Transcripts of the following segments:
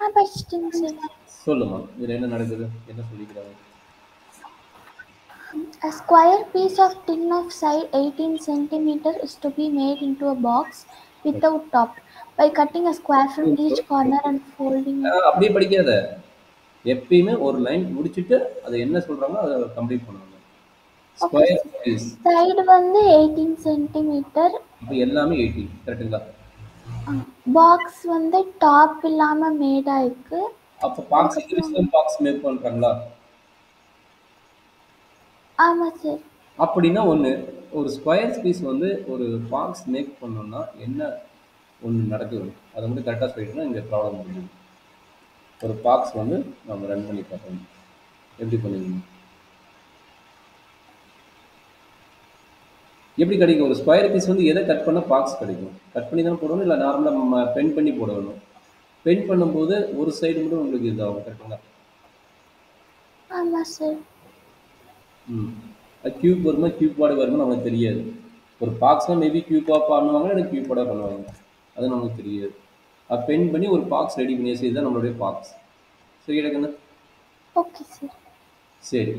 படிச்சிட்டேங்க sir. சொல்லுமா இதுல என்ன நடக்குது, என்ன சொல்லிக்கிறாங்க? A square piece of tin of side 18 centimeter is to be made into a box without top by cutting a square from each corner and folding it. அப்படியே படிக்காத, எப்பயுமே ஒரு லைன் முடிச்சுட்டு அதை என்ன சொல்றாங்களோ அதை கம்ப்ளீட் பண்ணுவாங்க. Okay square sir. Piece Side வந்து 18 centimeter. இப்போ எல்லாமே 18 கரெக்டுங்களா? பாக்ஸ் வந்து டாப் இல்லாம மேட் ஆயிருக்கு. அப்போ பாக்ஸ் இது அதுக்கப்புறம் வச்சு தான் பாக்ஸ் மேக் பண்றாங்களா? ஆமா சார். அப்படின்னா ஒன்று, ஒரு ஸ்கொயர் பீஸ் வந்து ஒரு பாக்ஸ் மேக் பண்ணோம்னா என்ன ஒன்று நடக்குது, அதை மட்டும் கரெக்டாக சொல்லிட்டோம்னா இங்கே ப்ராப்ளம் முடியுது. ஒரு பாக்ஸ் வந்து நம்ம ரன் பண்ணி பார்க்கணும். எப்படி பண்ணுவீங்க? எப்படி கிடைக்கும்? ஒரு ஸ்கொயர் பீஸ் வந்து எதை கட் பண்ணால் பாக்ஸ் கிடைக்கும்? கட் பண்ணி தானே போடணும், இல்லை நார்மலாக நம்ம பென் பண்ணி போடணும். பென் பண்ணும்போது ஒரு சைடு மட்டும் உங்களுக்கு இதாகும் கரெக்டுங்களா? ஆமா சார். ம். அது கியூப் வருமா கியூப் பாடு வருமா நமக்கு தெரியாது. ஒரு பாக்ஸ்னால் மேபி கியூப்பாக பண்ணுவாங்க, இல்லை கியூப் பாடாக பண்ணுவாங்க, அது நமக்கு தெரியாது. அது பென் பண்ணி ஒரு பாக்ஸ் ரெடி பண்ணி வச்சு இதுதான் நம்மளுடைய பாக்ஸ். சரி கிடக்குண்ணா? Okay sir. சரி,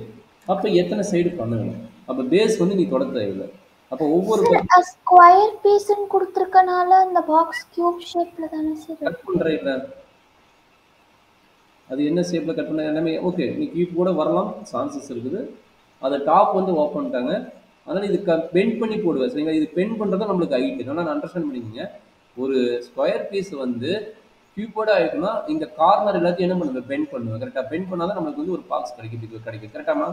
அப்போ எத்தனை சைடு பண்ணணும்? அப்போ பேஸ் வந்து நீ தொட தேவையில்லை. அப்போ ஒவ்வொரு சார் ஸ்கொயர் பீஸ்ன்னு கொடுத்துருக்கனால அந்த பாக்ஸ் கியூப் ஷேப்ல தானே சார் கட் இருக்கு. பண்ணுற இல்லை, அது என்ன ஷேப்பில் கட் பண்ண எல்லாமே ஓகே. நீ கியூப் கூட வரலாம், சான்சஸ் இருக்குது. அதை டாப் வந்து ஓப்பன் பண்ணிட்டாங்க, அதனால் இது பெண்ட் பண்ணி போடுவேன் சரிங்களா? இது பெண்ட் பண்ணுறது நம்மளுக்கு ஹைட்டு, நல்லா அண்டர்ஸ்டாண்ட் பண்ணிக்கோங்க. ஒரு ஸ்கொயர் பீஸ் வந்து கியூபோட ஆகிட்டுனா இந்த கார்னர் எல்லாத்தையும் என்ன பண்ணுவேன், பெண்ட் பண்ணுவேன் கரெக்டாக. பெண்ட் பண்ணால் தான் நம்மளுக்கு வந்து ஒரு பாக்ஸ் கிடைக்கும் கரெக்டாமா?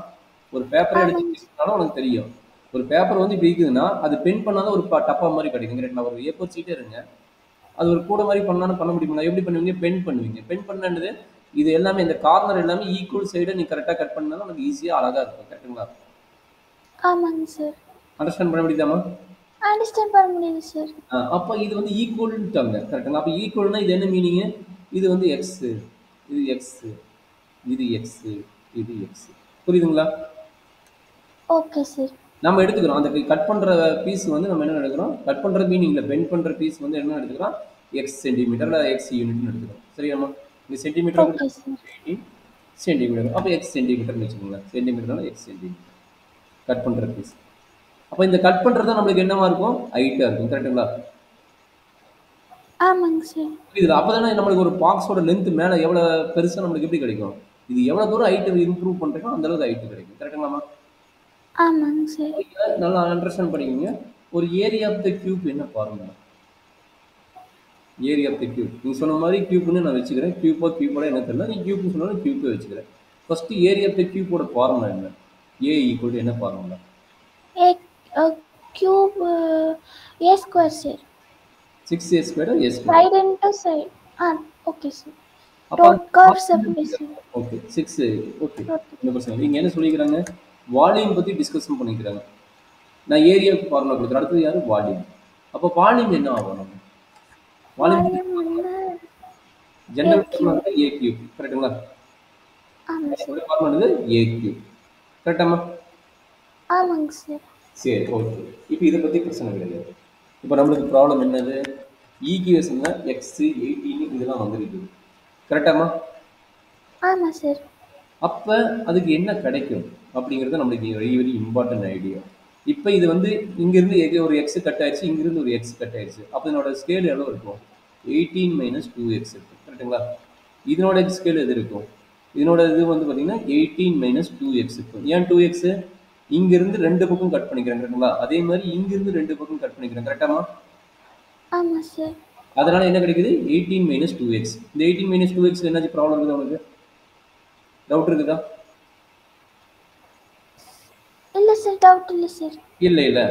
ஒரு பேப்பரை ஆமாங்க சார். எடுத்துனாலும் உனக்கு தெரியும், ஒரு பேப்பர் வந்து இப்படி இருக்குதுன்னா அது பெண்ட் பண்ணாதான் ஒரு டப்பா மாதிரி கிடைக்கும் கரெக்டாக. ஒரு ஏப்போ சீட்டே இருங்க, அது ஒரு கூட மாதிரி பண்ணாலும் பண்ண முடியுமா? எப்படி பண்ணுவீங்க? பென் பண்ணுவீங்க. பென் பண்ணது இது எல்லாமே இந்த கார்னர் எல்லாமே ஈக்குவல் சைடை நீ கரெக்டாக கட் பண்ணாலும் நமக்கு ஈஸியாக அழகாக இருக்கும் கரெக்டுங்களா? ஆமாங்க சார். அண்டர்ஸ்டாண்ட் பண்ண முடியுதாமா? அண்டர்ஸ்டாண்ட் பண்ண முடியுது சார். அப்போ இது வந்து ஈக்குவல்ட்டாங்க கரெக்டுங்களா? அப்போ ஈக்குவல்னா இது என்ன மீனிங்கு? இது வந்து எக்ஸு, இது எக்ஸு, இது எக்ஸு, இது எக்ஸு, புரியுதுங்களா? Okay sir. நம்ம எடுத்துக்கிறோம் அந்த கட் பண்ணுற பீஸ் வந்து நம்ம என்ன எடுக்கிறோம், கட் பண்ணுற மீனிங்கில் பெண்ட் பண்ணுற பீஸ் வந்து என்ன எடுத்துக்கிறோம், எக்ஸ் சென்டிமீட்டர் இல்லை எக்ஸ் யூனிட்னு எடுத்துக்கிறோம் சரியாம்மா? இந்த சென்டிமீட்டர் ஓகே சார். சென்டிமீட்டர், அப்போ எக்ஸ் சென்டிமீட்டர்னு வச்சுக்கோங்களேன். சென்டிமீட்டர்னால எக்ஸ் சென்டிமீட்டர் கட் பண்ணுற பீஸ். அப்போ இந்த கட் பண்ணுறது தான் நம்மளுக்கு என்னவா இருக்கும், ஹைட்டாக இருக்கும் கரெக்டுங்களா? ஆமாங்க சார். இதில் அப்போ தானே நம்மளுக்கு ஒரு பாக்ஸோட லென்த் மேலே எவ்வளோ பெருசாக நம்மளுக்கு எப்படி கிடைக்கும், இது எவ்வளோ தூரம் ஹைட்டு இம்ப்ரூவ் பண்ணுறோமோ அந்தளவுக்கு ஹைட்டு கிடைக்கும் கரெக்டுங்களாம்மா? ஆமாங்க சார். நல்லா அண்டர்ஸ்டாண்ட் பண்ணிக்கோங்க. ஒரு ஏரியா ஆஃப் த கியூப் என்ன பாருங்க, ஏரியா ஆஃப் த கியூப் நீ சொன்ன மாதிரி கியூப்னு நான் வச்சுக்கிறேன். கியூப்போட என்ன தெரியல, நீ கியூப் சொன்னாலும் கியூப்பே வச்சுக்கிறேன். ஃபர்ஸ்ட் ஏரியா ஆஃப் த கியூப்போட ஃபார்முலா என்ன? ஏ ஈக்குவல் என்ன formula? A cube A square sir. 6a square A square. Side into side. Okay sir. அப்போ கர்வ் சர்ஃபேஸ். Okay 6 okay. என்ன பிரச்சனை? நீங்கள் என்ன சொல்லிக்கிறாங்க, வால்யூம் பற்றி டிஸ்கஷன் பண்ணிக்கிறாங்க. நான் ஏரியாவுக்கு ஃபார்முலா கொடுக்குறேன், அடுத்தது யார், வால்யூம். அப்போ வால்யூம் என்ன ஆகணும்? Volume general formula A cube கரெக்டுங்களா? ஆமாம் சார். Formula A cube கரெக்டாமா? ஆமாங்க சார். சரி ஓகே. இப்போ இதை பற்றி பிரச்சனை கிடையாது. இப்போ நம்மளுக்கு ப்ராப்ளம் என்னது, ஈக்குவேஷனில் எக்ஸு 18 இதெல்லாம் வந்துருக்குது கரெக்டாமா? ஆமாம் சார். அப்போ அதுக்கு என்ன கிடைக்கும் அப்படிங்கிறது நம்மளுக்கு வெரி வெரி இம்பார்ட்டன்ட் ஐடியா. இப்போ இது வந்து இங்கேருந்து ஒரு எக்ஸ் கட் ஆயிடுச்சு, இங்கேருந்து ஒரு எக்ஸ் கட் ஆயிடுச்சு. அப்போ இதனோட ஸ்கேல் எவ்வளோ இருக்கும், 18 - 2x இருக்கும் கரெக்டுங்களா? இதனோட ஸ்கேல் எது இருக்கும், இதனோட இது வந்து பார்த்தீங்கன்னா 18 - 2x இருக்கும். ஏன் 2x? இங்கிருந்து ரெண்டு பக்கம் கட் பண்ணிக்கிறேன் கரெக்டுங்களா? அதே மாதிரி இங்கிருந்து ரெண்டு பக்கம் கட் பண்ணிக்கிறேன் கரெக்டாமா? ஆமாம் சார். அதனால என்ன கிடைக்குது, 18 - 2x. இந்த 18 - 2x என்னாச்சு ப்ராப்ளம் இருக்குது உங்களுக்கு, டவுட் இருக்குதா? இல்லை சார், டவுட் இல்லை சார். இல்லை இல்லை.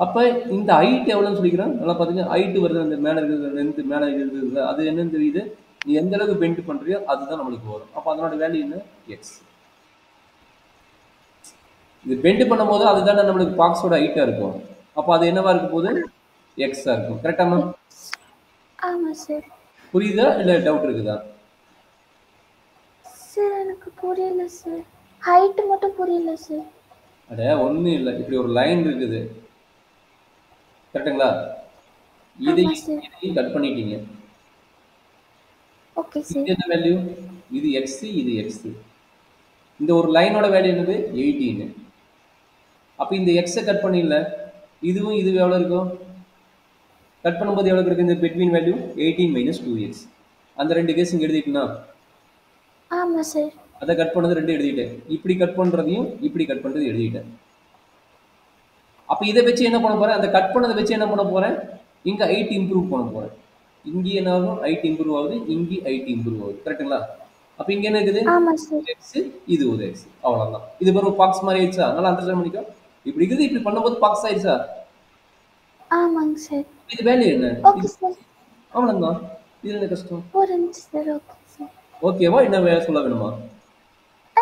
அப்போ இந்த ஹைட் எவ்வளோன்னு சொல்லிக்கிறேன், நல்லா பார்த்தீங்கன்னா ஹைட்டு வருது, அந்த மேலே இருக்கிறது லென்த்து மேலே இருக்கிறது அது என்னன்னு தெரியுது. நீ எந்த அளவுக்கு பெண்ட் பண்ணுறியோ அதுதான் நம்மளுக்கு வரும். அப்போ அதனோட வேல்யூ என்ன, எக்ஸ். இது பெண்ட் பண்ணும் போது அதுதானே நம்மளுக்கு பாக்ஸோட ஹைட்டாக இருக்கும். அப்போ அது என்னவா இருக்கும் போது எக்ஸாக இருக்கும் கரெக்டாமா? ஆமாம் சார். புரியுதா இல்லை டவுட் இருக்குதா? சார் எனக்கு புரியல சார், ஹைட்டு மட்டும் புரியல சார். அட ஒன்றும் இல்லை, இப்படி ஒரு லைன் இருக்குது கரெக்டுங்களா? இதையும் கட் பண்ணிட்டீங்க. ஓகே இது சார். என்ன வேல்யூ? இது எக்ஸ், இது எக்ஸ். இந்த ஒரு லைனோட வேல்யூ என்னது? 18. அப்போ இந்த எக்ஸை கட் பண்ணிடல, இதுவும் இது எவ்வளோ இருக்கும்? கட் பண்ணும்போது எவ்வளோ இருக்குது? இந்த பிட்வீன் வேல்யூ 18 மைனஸ் 2x. அந்த ரெண்டு கேஸ் இங்கே எழுதிட்டுனா ஆமாம் சார். அதை கட் பண்ணது ரெண்டு எழுதிட்டேன். இப்படி கட் பண்ணுறதையும் இப்படி கட் பண்ணுறது எழுதிட்டேன். அப்போ இதை வச்சு என்ன பண்ண போகிறேன்? அந்த கட் பண்ணதை வச்சு என்ன பண்ண போகிறேன்? இங்கே ஹைட் இம்ப்ரூவ் பண்ண போகிறேன். இங்கே என்ன ஆகும்? ஹைட் இம்ப்ரூவ் ஆகுது, இங்கே ஹைட் இம்ப்ரூவ் ஆகுது. கரெக்டுங்களா? அப்போ இங்கே என்ன இருக்குது? ஆமாம் சார். எக்ஸ், இது ஒரு எக்ஸ், அவ்வளோதான். இது ஒரு பாக்ஸ் மாதிரி ஆயிடுச்சா? அதனால அண்டர்ஸ்டாண்ட் பண்ணிக்கோ. இப்படி இருக்குது, இப்படி பண்ணும்போது பாக்ஸ் ஆயிடுச்சா? ஆமாங்க சார். இது வேல்யூ என்ன? Okay sir. அவ்வளோதான். இது என்ன கஷ்டம்? புரிஞ்சு சார். Okay sir. ஓகேவா? என்ன சொல்ல வேணுமா?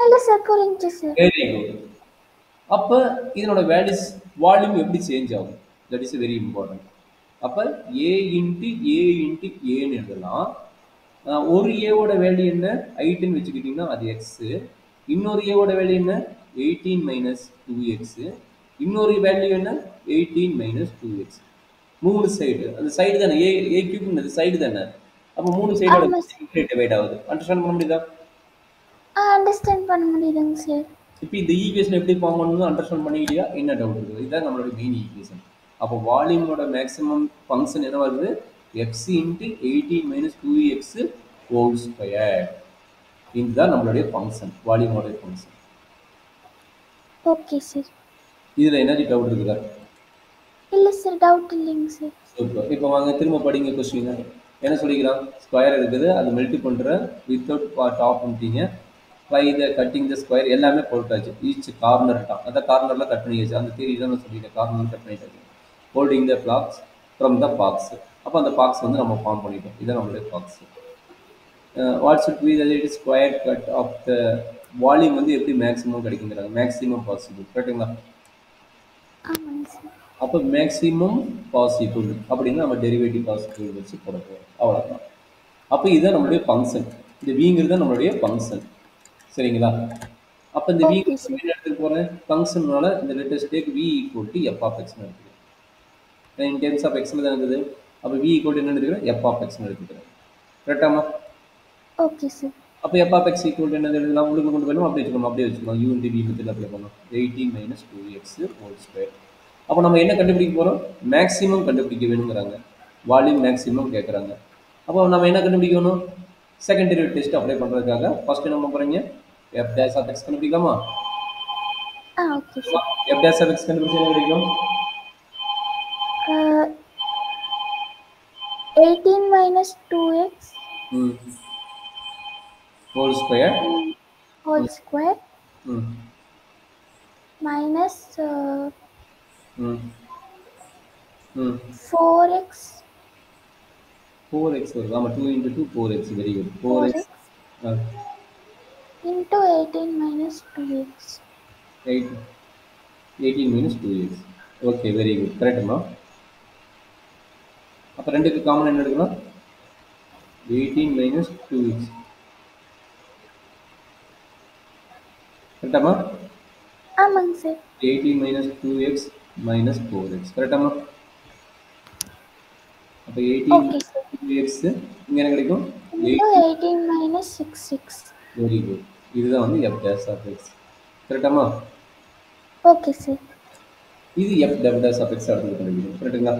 இல்லை சார், புரிஞ்சு சார். Very good. அப்போ இதனோட வேல்யூஸ் வால்யூம் எப்படி சேஞ்ச் ஆகும்? That is very important. அப்போ ஏ இன்ட்டு ஏ இன்ட்டு ஏன்னு எழுதலாம். ஒரு ஏவோட வேல்யூ என்ன? ஹைட்டுன்னு வச்சுக்கிட்டிங்கன்னா அது எக்ஸு. இன்னொரு ஏவோட வேல்யூ என்ன? 18 மைனஸ் 2எக்ஸு. இன்னொரு வேல்யூ என்ன? 18 மைனஸ் 2எக்ஸ். மூணு சைடு, அந்த சைடு தானே ஏ, ஏ கியூப்னது சைடு தானே. அப்போ மூணு சைடோட ஆமாம் சார். டிவைட் ஆகுது. அண்டர்ஸ்டாண்ட் பண்ண முடியுதா? அண்டர்ஸ்டாண்ட் பண்ண முடியுதுங்க சார். இப்போ இந்த ஈக்குவேஷன் எப்படி ஃபார்ம் பண்ணணும் அண்டர்ஸ்டாண்ட் பண்ணிக்கிட்டியா? என்ன டவுட் இருக்குது? இதுதான் நம்மளோட மெயின் ஈக்குவேஷன். அப்போ வால்யூமோட மேக்ஸிமம் ஃபங்க்ஷன் என்ன வருது? X into 18 minus two x whole square. இதுதான் நம்மளுடைய ஃபங்க்ஷன், வால்யூமோட ஃபங்க்ஷன். Okay sir. இதில் என்னது டவுட் இருக்குதா? இல்லை சார், டவுட் இல்லைங்க சார். சூப்பர். இப்போ வாங்க திரும்ப படிங்க கொஸ்டின். என்ன சொல்லிக்கலாம்? ஸ்கொயர் இருக்குது, அது மெல்ட் பண்ணுற வித்தவுட் டாப் பண்ணிட்டீங்க. By the cutting the square எல்லாமே போட்டாச்சு. ஈச் கார்னர் டாப், அந்த கார்னரில் கட் பண்ணியாச்சு. அந்த தேரி தான் நான் சொல்லிட்டேன், கார்னர் கட் பண்ணிட்டாச்சு. Holding the blocks from the box. அப்போ அந்த பாக்ஸ் வந்து நம்ம ஃபார்ம் பண்ணிட்டோம். இதுதான் நம்மளுடைய box. What should be the square cut of the volume வந்து எப்படி மேக்ஸிமம் கிடைக்குங்கிறாங்க? Maximum possible. கரெக்டுங்களா? ஆமாங்க சார். அப்போ மேக்ஸிமம் பாசிபிள் அப்படின்னு நம்ம டெரிவேட்டிவ் பாசிபிள் வச்சு போட போகிறோம். அவ்வளோதான். அப்போ இதுதான் நம்மளுடைய ஃபங்க்ஷன். இந்த விங்கிறது தான் நம்மளுடைய ஃபங்க்ஷன். சரிங்களா? அப்போ இந்த வி ஓகே சார். என்ன எடுத்துக்க போகிறேன்? ஃபங்க்ஷனால இந்த let's take v equal to f of எக்ஸ்னு எடுத்துக்கிறேன். இன் டேர்ம்ஸ் ஆஃப் எக்ஸ்னு தான் இருக்குது. அப்போ வி ஈக்குவல் டு என்ன எடுத்துக்கிறேன்? எஃப் ஆஃப் எக்ஸ்னு எடுத்துக்கிறேன். கரெக்டாமா? Okay sir. அப்போ F of X equal to என்ன எழுதலாம்? உங்களுக்கு கொண்டு போயிடும், அப்படியே வச்சுக்கணும். அப்படியே வச்சுக்கணும். U into V method apply பண்ணணும். 18 மைனஸ் 2எக்ஸ் ஹோல் ஸ்கொயர். அப்போ நம்ம என்ன கண்டுபிடிக்க போகிறோம்? மேக்ஸிமம் கண்டுபிடிக்க வேணுங்கிறாங்க. வால்யூம் மேக்ஸிமம் கேட்குறாங்க. அப்போ நம்ம என்ன கண்டுபிடிக்கணும்? செகண்ட் டெரிவேட்டிவ் டெஸ்ட் அப்ளை பண்ணுறதுக்காக ஃபர்ஸ்ட் என்ன பண்ண போகிறீங்க? எஃப் டேஷ் ஆஃப் எக்ஸ் கண்டுபிடிக்கலாமா? Okay sir. F dash of X கண்டுபிடிச்சா என்ன கிடைக்கும்? 18 minus 2x whole square whole square ம் மைனஸ் ம் ம் 4x 4x வருது. ஆமாம், 2 into 2 4x. Very good. 4x into 18 minus 2x. 18 minus 2x. Okay, very good. கரெக்டுமா? அப்போ ரெண்டுக்கு காமன் என்ன எடுக்கலாம்? 18 minus 2x. கரெக்டாமா? ஆமாங்க sir. 18 minus 2x minus 4x. கரெக்டாமா? அப்போ 18 ஓகே சார். 2x இங்கே என்ன கிடைக்கும்? into 18 minus 6x. Very good. இதுதான் வந்து எஃப் டேஷ் ஆஃப் எக்ஸ். கரெக்டாமா? Okay sir. இது f double dash of x அடுத்து கண்டுபிடிக்கும். கரெக்டுங்களா?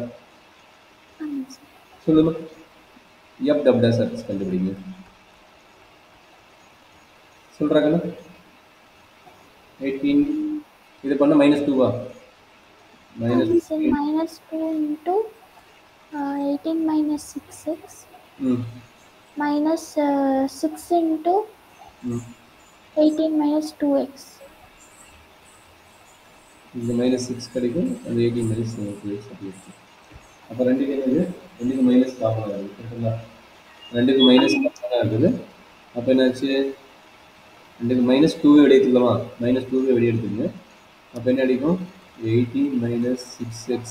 ஆமாங்க சார். சொல்லுங்க. F double dash of x கண்டுபிடிங்க. சொல்கிறாங்கண்ணா? 18 இது பண்ண மைனஸ் 2வா? ஆமாம் sir. minus 2 into 18 minus 6x ம் minus 6 into ம் 18 minus 2x. இந்த மைனஸ் 6 கிடைக்கும், அந்த 18 மைனஸ் 2x அப்படி இருக்கும். அப்போ ரெண்டுக்கு என்னது? ரெண்டுக்கு மைனஸ் காமனாக இருக்குது. கரெக்டுங்களா? ரெண்டுக்கு மைனஸ் காமனாக இருக்குது. அப்போ என்னாச்சு? ரெண்டுக்கு மைனஸ் 2 வெளியே எடுத்துக்கலாமா? மைனஸ் 2 வெளியே எடுத்துக்கங்க. அப்போ என்ன அடிக்கும்? 18 மைனஸ் 6x.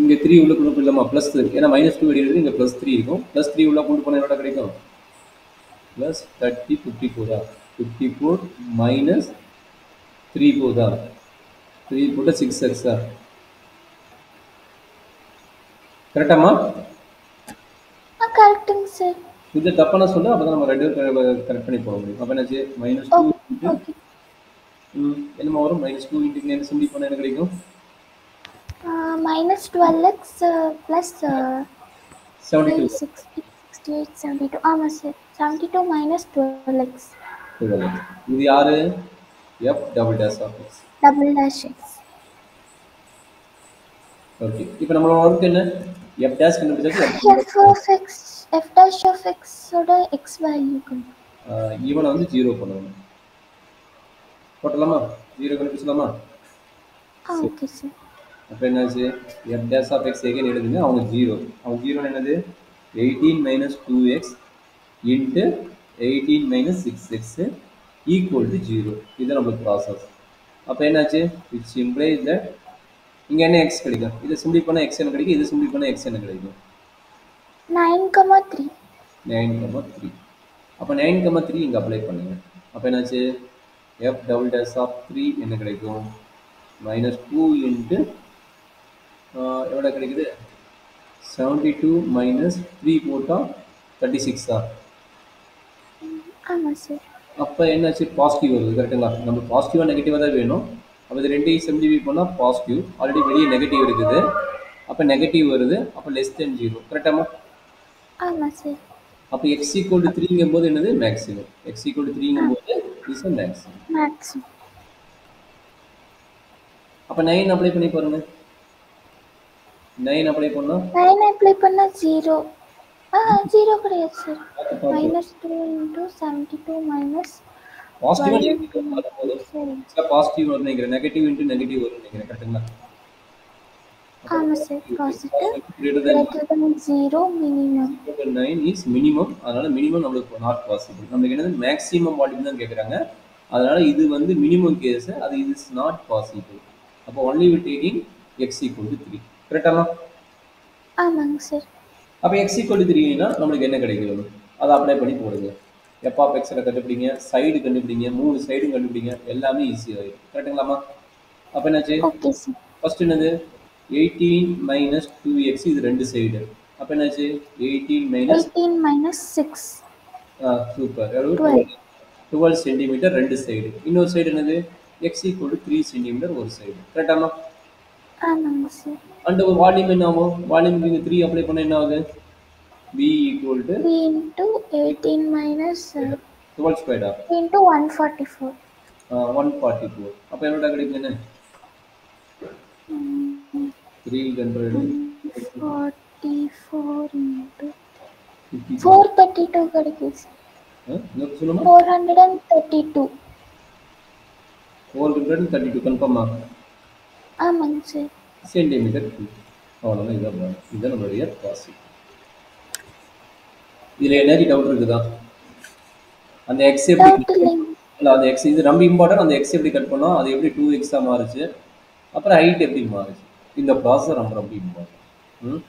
இங்கே 3 உள்ள கொண்டு போயிடலாமா? ப்ளஸ், ஏன்னா மைனஸ் 2 வெளியே எடுத்து இங்கே ப்ளஸ் 3 இருக்கும். ப்ளஸ் 3 உள்ள கொண்டு போனால் என்னோட கிடைக்கும்? ப்ளஸ் 30 54. 54 மைனஸ் 3 போதா? 3 போட்டால் 6x. கரெக்டாமா? கரெக்டுங்க சார். இது தப்பான சொல்லு, அப்போ தான் நம்ம ரெண்டு கரெக்ட் பண்ணி போட முடியும். அப்போ என்னாச்சு minus two okay into okay. என்னமா வரும், மைனஸ் டூ இன்ட்டு என்ன சிம்பிள் பண்ணால் என்ன கிடைக்கும்? Minus 12x plus 72 3, 60, 68, 72. ஆமாம் சார், 72 minus 12x. 12. இது யாரு? F double dash of x. Double dash x. Okay, இப்போ நம்மளோட ஒர்க் என்ன? எஃப் டேஷ் கண்டுபிடிச்சாச்சு. f of x, f dash of x ஓட x வேல்யூ கொண்டு. இவனை வந்து ஜீரோ பண்ணணும். போட்டலாமா? ஜீரோ கண்டுபிடிச்சலாமா? Okay sir. அப்போ என்னாச்சு, f dash of x again எழுதுங்க. அவங்க ஜீரோ, அவங்க ஜீரோ என்னது 18 minus 2x into 18 minus 6x equal to zero. இதுதான் நம்மளுக்கு ப்ராசஸ். அப்போ என்னாச்சு, விச் இம்ப்ளைஸ் தட் இங்கே என்ன எக்ஸ் கிடைக்கும், இதை சிம்பிள் பண்ணால் எக்ஸ் என்ன கிடைக்கும், இது சிம்பிள் பண்ணால் எக்ஸ் என்ன கிடைக்கும்? 9,3. 9,3. அப்போ 9,3 இங்கே அப்ளை பண்ணுங்க. அப்போ என்னாச்சு, எஃப் டபுள் டேஷ் ஆஃப் 3 என்ன கிடைக்கும், மைனஸ் 2 இன்ட்டு எவ்வளோ கிடைக்குது, 72 மைனஸ் 3 போட்டால் 36. ஆமாம் சார். அப்போ என்னாச்சு, பாசிட்டிவ் வருது. கரெக்டுங்களா? நம்ம பாசிட்டிவாக நெகட்டிவாக தான் வேணும். அப்போ இது ரெண்டையும் சிம்பிளிஃபை பண்ணால் பாசிட்டிவ், ஆல்ரெடி வெளியே நெகட்டிவ் இருக்குது. அப்போ நெகட்டிவ் வருது, அப்போ லெஸ் தென் ஜீரோ. கரெக்டாமா? ஆமாம் சார். அப்போ எக்ஸ் ஈக்குவல் டு 3ங்கும் போது என்னது, மேக்ஸிமம். எக்ஸ் ஈக்குவல் டு 3ங்கும் போது இஸ் அ மேக்ஸிமம். மேக்ஸிமம். அப்போ 9 அப்ளை பண்ணி பாருங்க. 9 அப்ளை பண்ணால் 9 அப்ளை பண்ணால் 0. 0 கிடையாது சார். மைனஸ் 2 இன்ட்டு 72 மைனஸ் பாசிட்டிவாக 12 நெகட்டிவ் வரும்போது சரி. பாசிட்டிவ் வரும்னு நினைக்கிறேன், நெகட்டிவ் இன்ட்டு நெகட்டிவ் வரும்னு நினைக்கிறேன். கரெக்டுங்களா? ஆமாம் sir. Positive greater than greater than 0 minimum. 9 is minimum. அதனால மினிமம் நம்மளுக்கு நாட் பாசிபிள். நம்மளுக்கு என்னது மேக்ஸிமம் வால்யூம் தான் கேட்குறாங்க. அதனால இது வந்து மினிமம் கேஸ், அது இஸ் நாட் பாசிபிள். அப்போ only we taking x equal to 3. கரெக்டாமா? ஆமாங்க சார். அப்போ எக்ஸ் ஈக்குவல் டு 3னா நம்மளுக்கு என்ன கிடைக்கும், அதை அப்ளை பண்ணி போடுங்க. எஃப் ஆஃப் எக்ஸில் கண்டுபிடிங்க, சைடு கண்டுபிடிங்க, 3 சைடும் கண்டுபிடிங்க, எல்லாமே ஈஸியாகிடும். கரெக்டுங்களாமா? அப்போ என்னாச்சு, ஓகே சார். ஃபர்ஸ்ட் என்னது 18 மைனஸ் 2x, இது ரெண்டு சைடு. அப்போ என்னாச்சு 18 மைனஸ் 18 minus 6. சூப்பர் 12. 12 சென்டிமீட்டர் ரெண்டு சைடு. இன்னொரு சைடு என்னது, எக்ஸ் ஈக்குவல் டு 3 சென்டிமீட்டர் ஒரு சைடு. கரெக்டாமா? ஆமாங்க சார். அண்ட் வால்யூம் என்ன ஆகும், வால்யூம் நீங்கள் 3 அப்ளை பண்ண என்ன ஆகுது, v equal to 3 into 18 minus 12 ஸ்கொயர்டா 3 into 144. 144. அப்போ எவ்வளோ கிடைக்கும், என்ன 300 144 into 432 கிடைக்கும் சார். சொல்லுமா, 432. 432 கன்ஃபார்மா? ஆமாங்க சார். Centimetre cube. அவ்வளோதான். இதுதான் நம்மளுடைய ப்ராசஸ். இதில் என்ன டவுட் இருக்குதா, அந்த எக்ஸ் எப்படி டவுட் இல்லைங்க. இல்லை, அந்த எக்ஸ் இது ரொம்ப இம்பார்ட்டன்ட். அந்த எக்ஸ் எப்படி கட் பண்ணோம், அது எப்படி 2x மாறுச்சு, அப்புறம் ஹைட் எப்படி மாறுச்சு, இந்த ப்ராசஸ் ரொம்ப ரொம்ப இம்பார்ட்டன்ட்.